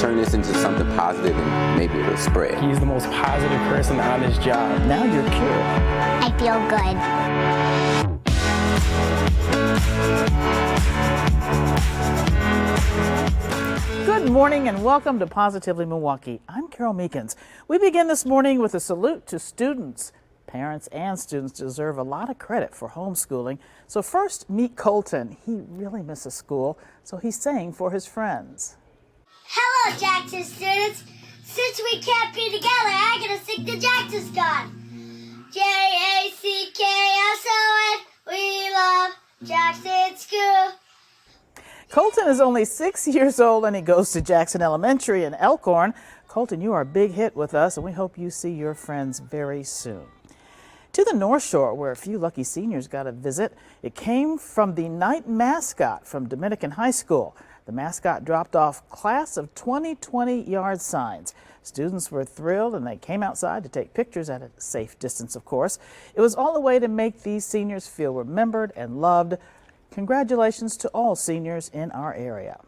turn this into something positive and maybe it'll spread. He's the most positive person on his job. Now you're cured. I feel good. Good morning and welcome to Positively Milwaukee. I'm Carole Meekins. We begin this morning with a salute to students. Parents and students deserve a lot of credit for homeschooling. So first, meet Colton. He really misses school, so he's saying for his friends. Hello, Jackson students. Since we can't be together, I'm going to sing the Jackson song. Jackson, we love Jackson School. Colton is only 6 years old and he goes to Jackson Elementary in Elkhorn. Colton, you are a big hit with us and we hope you see your friends very soon. To the North Shore, where a few lucky seniors got a visit, it came from the night mascot from Dominican High School. The mascot dropped off class of 2020 yard signs. Students were thrilled and they came outside to take pictures at a safe distance, of course. It was all a way to make these seniors feel remembered and loved. Congratulations to all seniors in our area.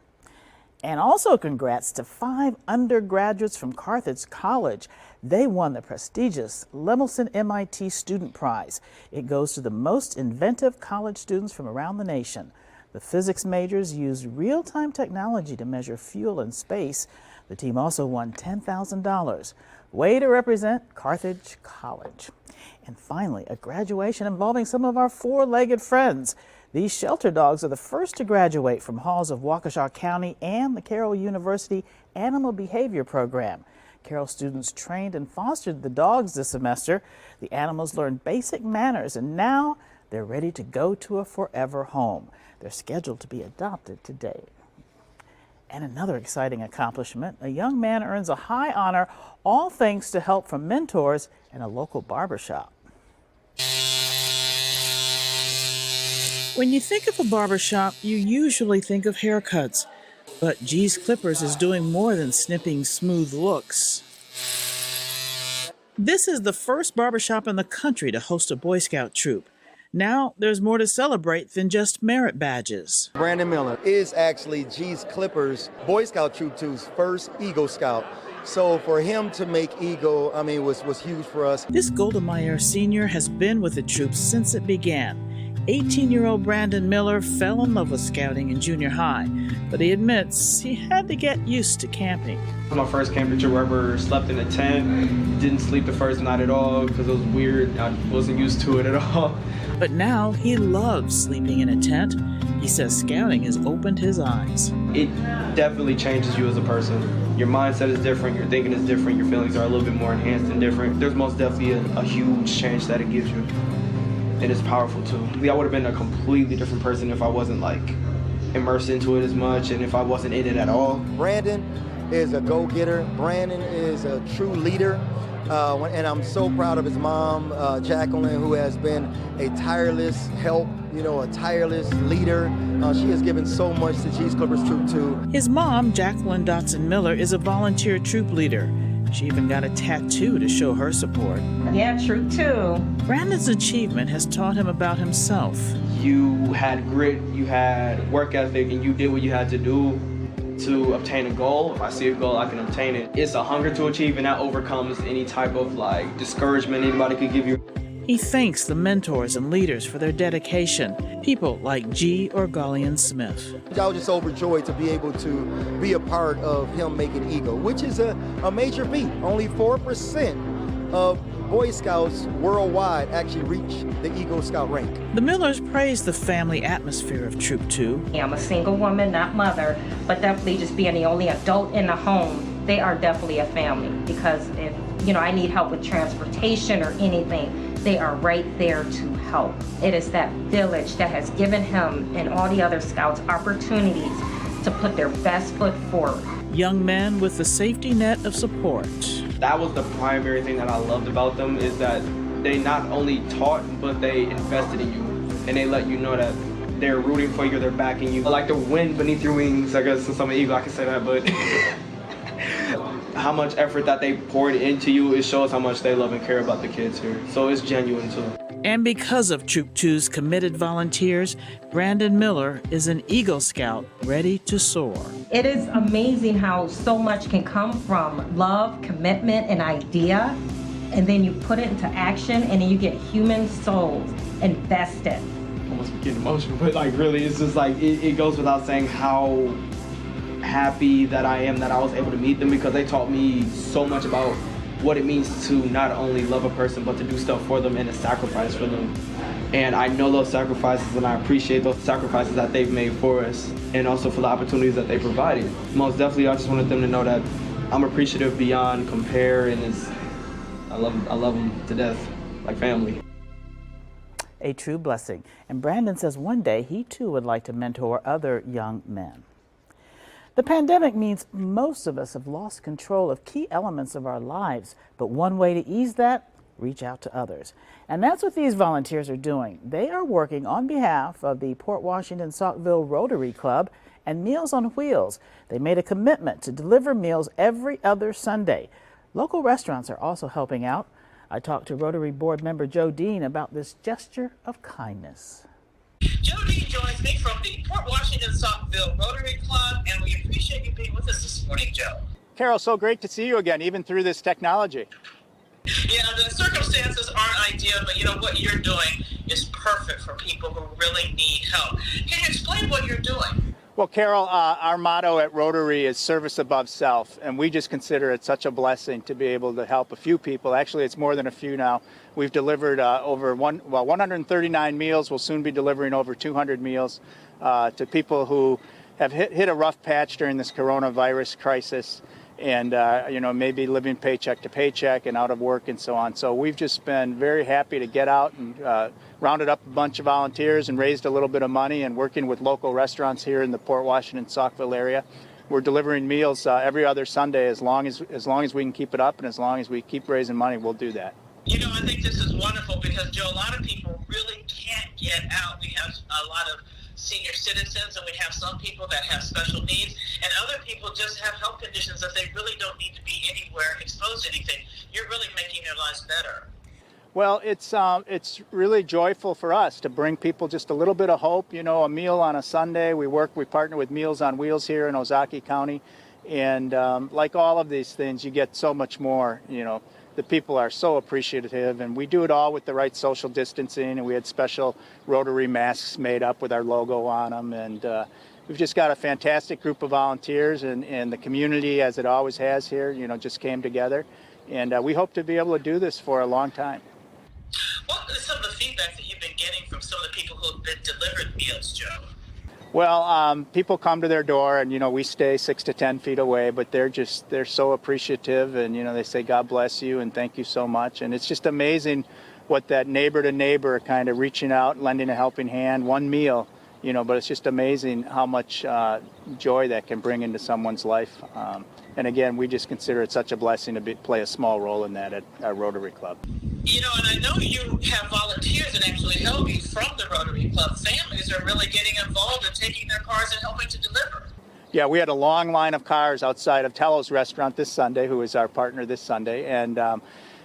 And also congrats to 5 undergraduates from Carthage College. They won the prestigious Lemelson MIT Student Prize. It goes to the most inventive college students from around the nation. The physics majors used real-time technology to measure fuel and space. The team also won $10,000. Way to represent Carthage College. And finally, a graduation involving some of our four-legged friends. These shelter dogs are the first to graduate from halls of Waukesha County and the Carroll University Animal Behavior Program. Carroll students trained and fostered the dogs this semester. The animals learned basic manners and now they're ready to go to a forever home. They're scheduled to be adopted today. And another exciting accomplishment, a young man earns a high honor, all thanks to help from mentors in a local barbershop. When you think of a barbershop, you usually think of haircuts. But G's Clippers is doing more than snipping smooth looks. This is the first barbershop in the country to host a Boy Scout troop. Now there's more to celebrate than just merit badges. Brandon Miller is actually G's Clippers Boy Scout Troop 2's first Eagle Scout. So for him to make Eagle, was huge for us. This Golda Meir senior has been with the troop since it began. 18-year-old Brandon Miller fell in love with scouting in junior high, but he admits he had to get used to camping. It was my first camping trip where I ever slept in a tent. Didn't sleep the first night at all because it was weird. I wasn't used to it at all. But now he loves sleeping in a tent. He says scouting has opened his eyes. It definitely changes you as a person. Your mindset is different, your thinking is different, your feelings are a little bit more enhanced and different. There's most definitely a huge change that it gives you. And it's powerful too. I would have been a completely different person if I wasn't immersed into it as much and if I wasn't in it at all. Brandon is a go-getter. Brandon is a true leader. And I'm so proud of his mom, Jacqueline, who has been a tireless help, a tireless leader. She has given so much to G's Clippers Troop 2. His mom, Jacqueline Dotson Miller, is a volunteer troop leader. She even got a tattoo to show her support. Yeah, Troop 2. Brandon's achievement has taught him about himself. You had grit, you had work ethic, and you did what you had to do to obtain a goal. If I see a goal, I can obtain it. It's a hunger to achieve, and that overcomes any type of discouragement anybody could give you. He thanks the mentors and leaders for their dedication, people like G. Orgalian Smith. I was just overjoyed to be able to be a part of him making Eagle, which is a major feat. Only 4% of Boy Scouts worldwide actually reach the Eagle Scout rank. The Millers praised the family atmosphere of Troop 2. I'm a single woman, not mother, but definitely just being the only adult in the home, they are definitely a family because if, I need help with transportation or anything, they are right there to help. It is that village that has given him and all the other scouts opportunities to put their best foot forward. Young men with the safety net of support. That was the primary thing that I loved about them is that they not only taught, but they invested in you. And they let you know that they're rooting for you, they're backing you. Like the wind beneath your wings, I guess since I'm an eagle I can say that, but how much effort that they poured into you, it shows how much they love and care about the kids here. So it's genuine too. And because of Troop 2's committed volunteers, Brandon Miller is an Eagle Scout ready to soar. It is amazing how so much can come from love, commitment, and idea, and then you put it into action, and then you get human souls invested. Almost getting emotional, but like really, it's just like it goes without saying how happy that I am that I was able to meet them, because they taught me so much about what it means to not only love a person but to do stuff for them and to sacrifice for them. And I know those sacrifices, and I appreciate those sacrifices that they've made for us, and also for the opportunities that they provided. Most definitely, I just wanted them to know that I'm appreciative beyond compare, and I love them to death, like family. A true blessing. And Brandon says one day he too would like to mentor other young men. The pandemic means most of us have lost control of key elements of our lives, but one way to ease that, reach out to others. And that's what these volunteers are doing. They are working on behalf of the Port Washington Saukville Rotary Club and Meals on Wheels. They made a commitment to deliver meals every other Sunday. Local restaurants are also helping out. I talked to Rotary Board member Joe Dean about this gesture of kindness. Joe Dean joins me from the Port Washington Saukville Rotary Club, and we appreciate you being with us this morning, Joe. Carol, so great to see you again, even through this technology. Yeah, the circumstances aren't ideal, but you know what you're doing is perfect for people who really need help. Can you explain what you're doing? Well, Carol, our motto at Rotary is service above self, and we just consider it such a blessing to be able to help a few people. Actually, it's more than a few now. We've delivered over 139 meals. We'll soon be delivering over 200 meals to people who have hit a rough patch during this coronavirus crisis, and maybe living paycheck to paycheck and out of work and so on. So we've just been very happy to get out and rounded up a bunch of volunteers and raised a little bit of money, and working with local restaurants here in the Port Washington Saukville area. We're delivering meals every other Sunday as long as we can keep it up, and as long as we keep raising money, we'll do that. You know, I think this is wonderful because, Joe, a lot of people really can't get out. We have a lot of senior citizens, and we have some people that have special needs, and other people just have health conditions that they really don't need to be anywhere exposed to anything. You're really making their lives better. Well, it's really joyful for us to bring people just a little bit of hope. You know, a meal on a Sunday. We partner with Meals on Wheels here in Ozaukee County, and like all of these things, you get so much more. You know, the people are so appreciative, and we do it all with the right social distancing, and we had special Rotary masks made up with our logo on them, and we've just got a fantastic group of volunteers, and the community, as it always has here, you know, just came together, and we hope to be able to do this for a long time. What is some of the feedback that you've been getting from some of the people who have been delivered meals, Joe? Well, people come to their door, and, you know, we stay 6 to 10 feet away, but they're so appreciative, and, you know, they say, God bless you, and thank you so much. And it's just amazing what that neighbor to neighbor kind of reaching out, lending a helping hand, one meal, you know, but it's just amazing how much joy that can bring into someone's life. And again, we just consider it such a blessing to play a small role in that at our Rotary Club. You know, and I know you have volunteers that actually help you from the Rotary Club. Families are really getting involved and taking their cars and helping to deliver. Yeah, we had a long line of cars outside of Tello's restaurant this Sunday, who is our partner this Sunday. And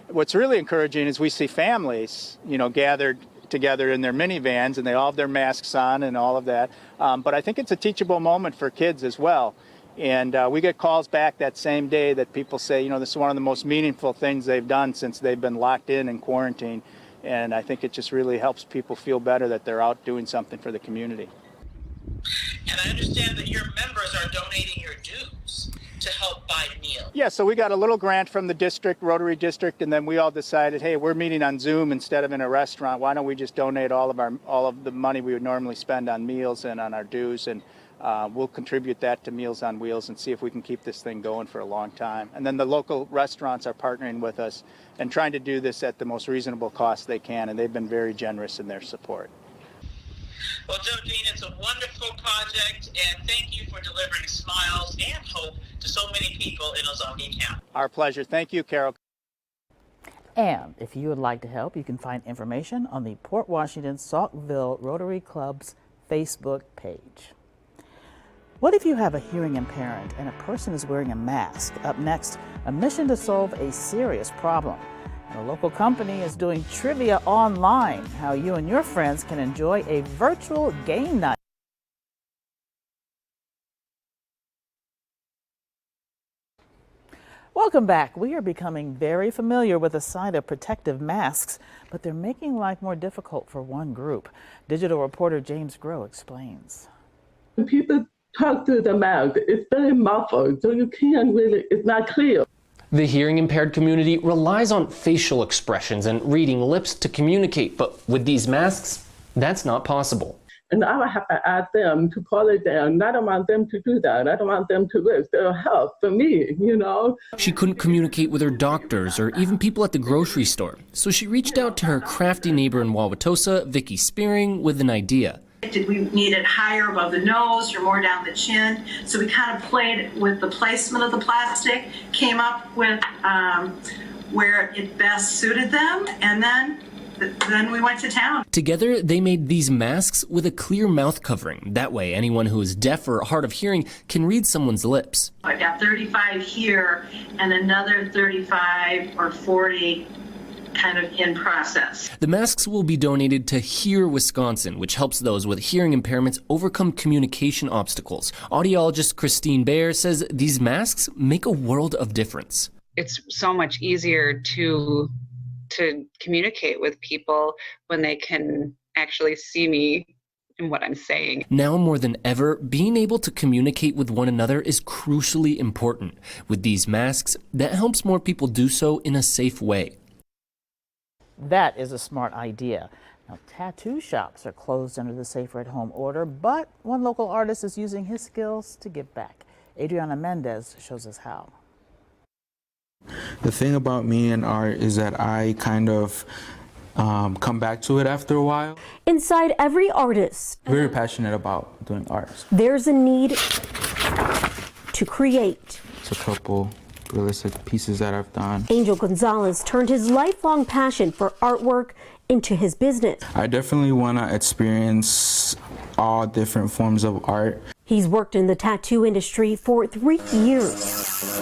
what's really encouraging is we see families, you know, gathered together in their minivans, and they all have their masks on and all of that. But I think it's a teachable moment for kids as well. And we get calls back that same day that people say, you know, this is one of the most meaningful things they've done since they've been locked in quarantine. And I think it just really helps people feel better that they're out doing something for the community. And I understand that your members are donating your dues to help buy meals. Yeah, so we got a little grant from the district, Rotary District, and then we all decided, hey, we're meeting on Zoom instead of in a restaurant. Why don't we just donate all of the money we would normally spend on meals and on our dues, and we'll contribute that to Meals on Wheels and see if we can keep this thing going for a long time. And then the local restaurants are partnering with us and trying to do this at the most reasonable cost they can, and they've been very generous in their support. Well, Joe Dean, it's a wonderful project, and thank you for delivering smiles and hope to so many people in Ozaukee County. Our pleasure. Thank you, Carol. And if you would like to help, you can find information on the Port Washington Saukville Rotary Club's Facebook page. What if you have a hearing impairment and a person is wearing a mask? Up next, a mission to solve a serious problem. The local company is doing trivia online, how you and your friends can enjoy a virtual game night. Welcome back. We are becoming very familiar with the sight of protective masks, but they're making life more difficult for one group. Digital reporter James Groh explains. When people talk through the mask, it's very muffled, so you can't really, it's not clear. The hearing impaired community relies on facial expressions and reading lips to communicate, but with these masks, that's not possible. And I would have to ask them to pull it down. I don't want them to do that. I don't want them to risk their health for me, you know. She couldn't communicate with her doctors or even people at the grocery store, so she reached out to her crafty neighbor in Wauwatosa, Vicky Spearing, with an idea. Did we need it higher above the nose or more down the chin? So we kind of played with the placement of the plastic, came up with where it best suited them, and then we went to town. Together, they made these masks with a clear mouth covering. That way, anyone who is deaf or hard of hearing can read someone's lips. I got 35 here and another 35 or 40 kind of in process. The masks will be donated to Hear Wisconsin, which helps those with hearing impairments overcome communication obstacles. Audiologist Christine Baer says these masks make a world of difference. It's so much easier to communicate with people when they can actually see me and what I'm saying. Now more than ever, being able to communicate with one another is crucially important. With these masks, that helps more people do so in a safe way. That is a smart idea. Now, tattoo shops are closed under the Safer at Home order, but one local artist is using his skills to give back. Adriana Mendez shows us how. The thing about me and art is that I kind of come back to it after a while. Inside every artist, Very passionate about doing art. there's a need to create. It's a couple realistic pieces that I've done. Angel Gonzalez turned his lifelong passion for artwork into his business. I definitely want to experience all different forms of art. He's worked in the tattoo industry for 3 years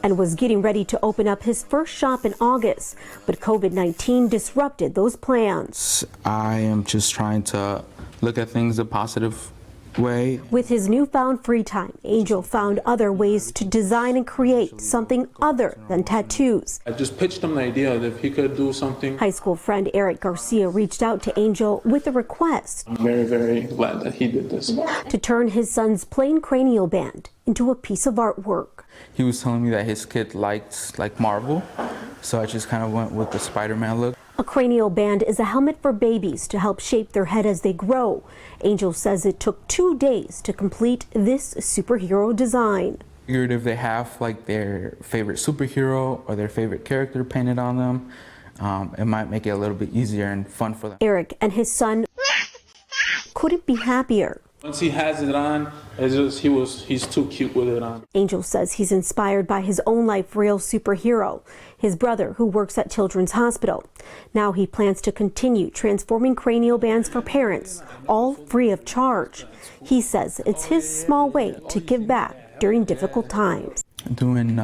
and was getting ready to open up his first shop in August, but COVID-19 disrupted those plans. I am just trying to look at things a positive way. With his newfound free time, Angel found other ways to design and create something other than tattoos. I just pitched him the idea that if he could do something. High school friend Eric Garcia reached out to Angel with a request. I'm very, very glad that he did this. To turn his son's plain cranial band into a piece of artwork. He was telling me that his kid liked Marvel, so I just kind of went with the Spider-Man look. A cranial band is a helmet for babies to help shape their head as they grow. Angel says it took 2 days to complete this superhero design. Figured if they have their favorite superhero or their favorite character painted on them, it might make it a little bit easier and fun for them. Eric and his son couldn't be happier. Once he has it on, it's just he's too cute with it on. Angel says he's inspired by his own life real superhero, his brother who works at Children's Hospital. Now he plans to continue transforming cranial bands for parents, all free of charge. He says it's his small way to give back during difficult times. Doing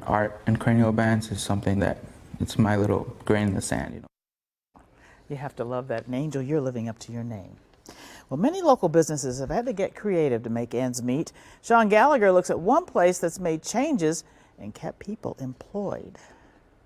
art and cranial bands is something that it's my little grain in the sand, you know. You have to love that. And Angel, you're living up to your name. Well, many local businesses have had to get creative to make ends meet. Sean Gallagher looks at one place that's made changes and kept people employed.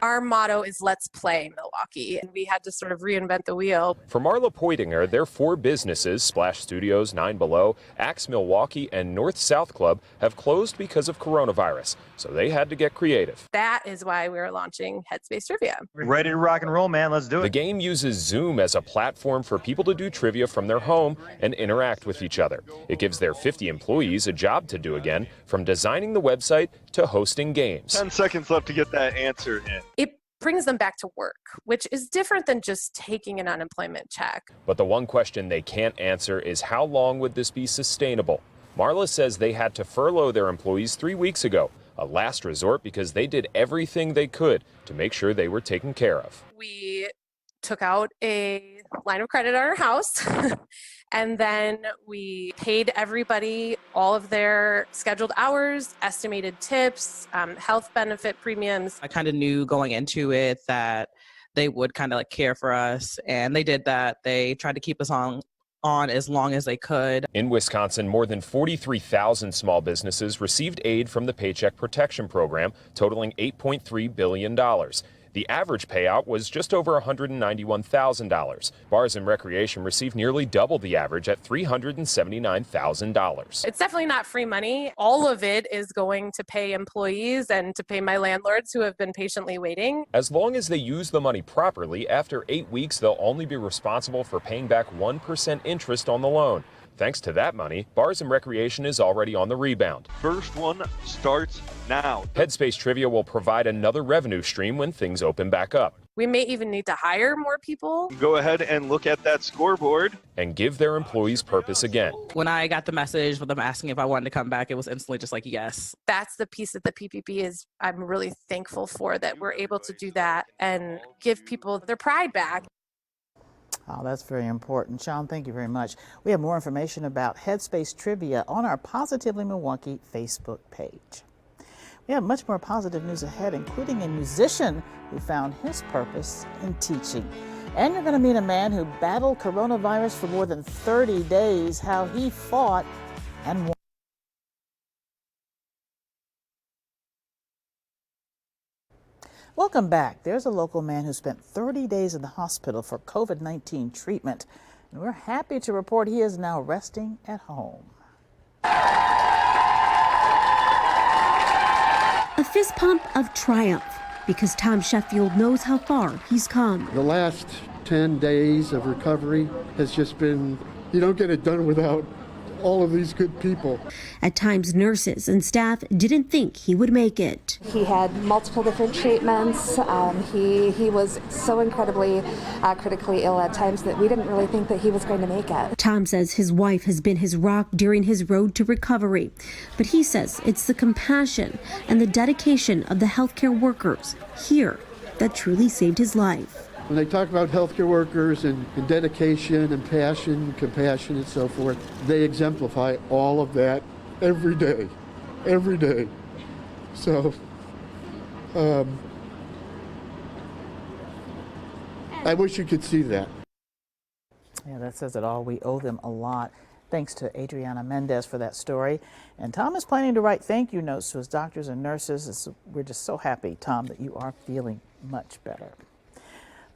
Our motto is Let's Play Milwaukee, and we had to sort of reinvent the wheel. For Marla Poitinger, their 4 businesses, Splash Studios, 9 Below, Axe Milwaukee, and North South Club, have closed because of coronavirus, so they had to get creative. That is why we're launching Headspace Trivia. Ready to rock and roll, man. Let's do it. The game uses Zoom as a platform for people to do trivia from their home and interact with each other. It gives their 50 employees a job to do again, from designing the website to hosting games. 10 seconds left to get that answer in. It brings them back to work, which is different than just taking an unemployment check. But the one question they can't answer is how long would this be sustainable? Marla says they had to furlough their employees 3 weeks ago, a last resort because they did everything they could to make sure they were taken care of. We took out a line of credit on our house And then we paid everybody all of their scheduled hours, estimated tips, health benefit premiums. I kind of knew going into it that they would kind of like care for us, and they did that. They tried to keep us on as long as they could. In Wisconsin, more than 43,000 small businesses received aid from the Paycheck Protection Program, totaling $8.3 billion. The average payout was just over $191,000. Bars and Recreation received nearly double the average at $379,000. It's definitely not free money. All of it is going to pay employees and to pay my landlords who have been patiently waiting. As long as they use the money properly, after 8 weeks, they'll only be responsible for paying back 1% interest on the loan. Thanks to that money, Bars and Recreation is already on the rebound. First one starts now. Headspace Trivia will provide another revenue stream when things open back up. We may even need to hire more people. Go ahead and look at that scoreboard. And give their employees purpose again. When I got the message with them asking if I wanted to come back, it was instantly just like, yes. That's the piece that the PPP is, I'm really thankful for, that we're able to do that and give people their pride back. Oh, that's very important. Sean, thank you very much. We have more information about Headspace Trivia on our Positively Milwaukee Facebook page. We have much more positive news ahead, including a musician who found his purpose in teaching. And you're going to meet a man who battled coronavirus for more than 30 days, how he fought and won. Welcome back. There's a local man who spent 30 days in the hospital for COVID-19 treatment, and we're happy to report he is now resting at home. A fist pump of triumph, because Tom Sheffield knows how far he's come. The last 10 days of recovery has just been, you don't get it done without all of these good people. At times, nurses and staff didn't think he would make it. He had multiple different treatments. He was so incredibly critically ill at times that we didn't really think that he was going to make it. Tom says his wife has been his rock during his road to recovery, but he says it's the compassion and the dedication of the healthcare workers here that truly saved his life. When they talk about healthcare workers and dedication and passion, compassion and so forth, they exemplify all of that every day. So, I wish you could see that. Yeah, that says it all. We owe them a lot. Thanks to Adriana Mendez for that story. And Tom is planning to write thank you notes to his doctors and nurses. We're just so happy, Tom, that you are feeling much better.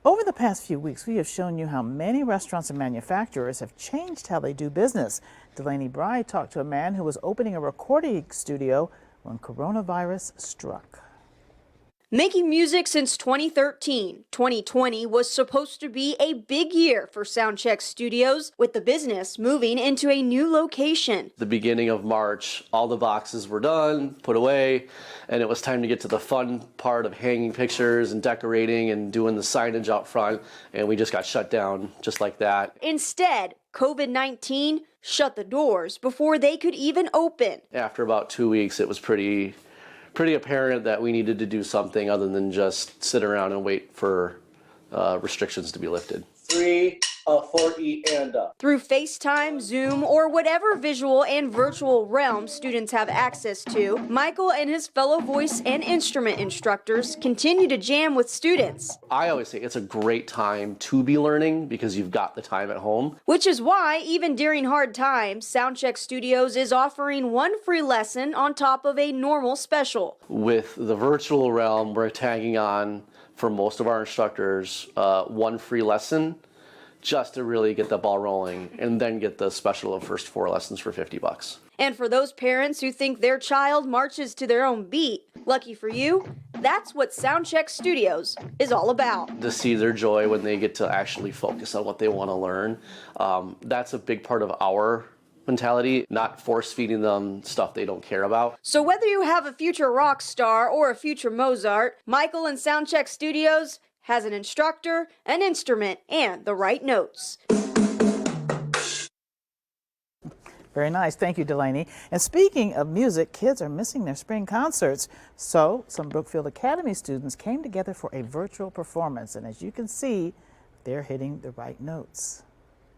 Over the past few weeks, we have shown you how many restaurants and manufacturers have changed how they do business. Delaney Bry talked to a man who was opening a recording studio when coronavirus struck. Making music since 2013, 2020 was supposed to be a big year for Soundcheck Studios, with the business moving into a new location. The beginning of March, all the boxes were done, put away, and it was time to get to the fun part of hanging pictures and decorating and doing the signage out front, and we just got shut down just like that. Instead, COVID-19 shut the doors before they could even open. After about 2 weeks, it was pretty apparent that we needed to do something other than just sit around and wait for restrictions to be lifted. 3, 4E, and up. Through FaceTime, Zoom, or whatever visual and virtual realm students have access to, Michael and his fellow voice and instrument instructors continue to jam with students. I always say it's a great time to be learning because you've got the time at home. Which is why, even during hard times, Soundcheck Studios is offering one free lesson on top of a normal special. With the virtual realm, we're tagging on, for most of our instructors, one free lesson just to really get the ball rolling, and then get the special of first 4 lessons for $50. And for those parents who think their child marches to their own beat, lucky for you, that's what Soundcheck Studios is all about. To see their joy when they get to actually focus on what they want to learn, that's a big part of our mentality, not force-feeding them stuff they don't care about. So whether you have a future rock star or a future Mozart, Michael and Soundcheck Studios has an instructor, an instrument, and the right notes. Very nice. Thank you, Delaney. And speaking of music, kids are missing their spring concerts. So some Brookfield Academy students came together for a virtual performance. And as you can see, they're hitting the right notes.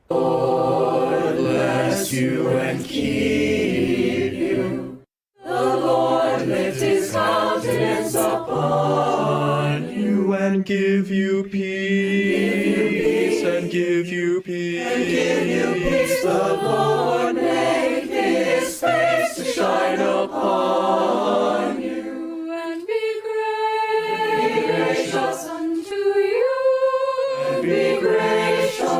Lord bless you and keep you. The Lord lift his countenance upon you and give you peace. And give you peace. And give you peace. The Lord make his face to shine upon you and be gracious unto you. And be gracious.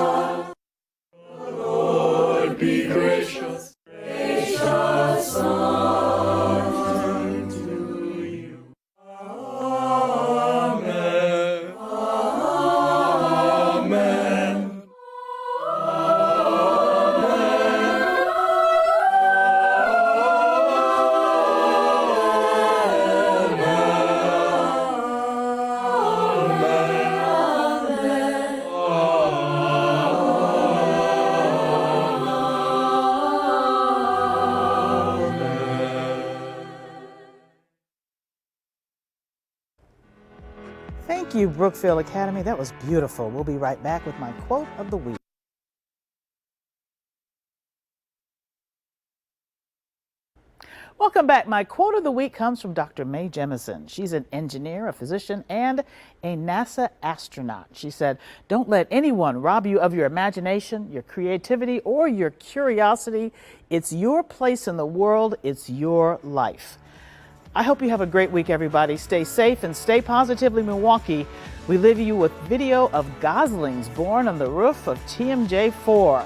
Lord, be gracious, gracious unto you. Amen. Amen. Thank you, Brookfield Academy. That was beautiful. We'll be right back with my quote of the week. Welcome back. My quote of the week comes from Dr. Mae Jemison. She's an engineer, a physician, and a NASA astronaut. She said, "Don't let anyone rob you of your imagination, your creativity, or your curiosity. It's your place in the world. It's your life." I hope you have a great week, everybody. Stay safe and stay positively Milwaukee. We leave you with video of goslings born on the roof of TMJ4.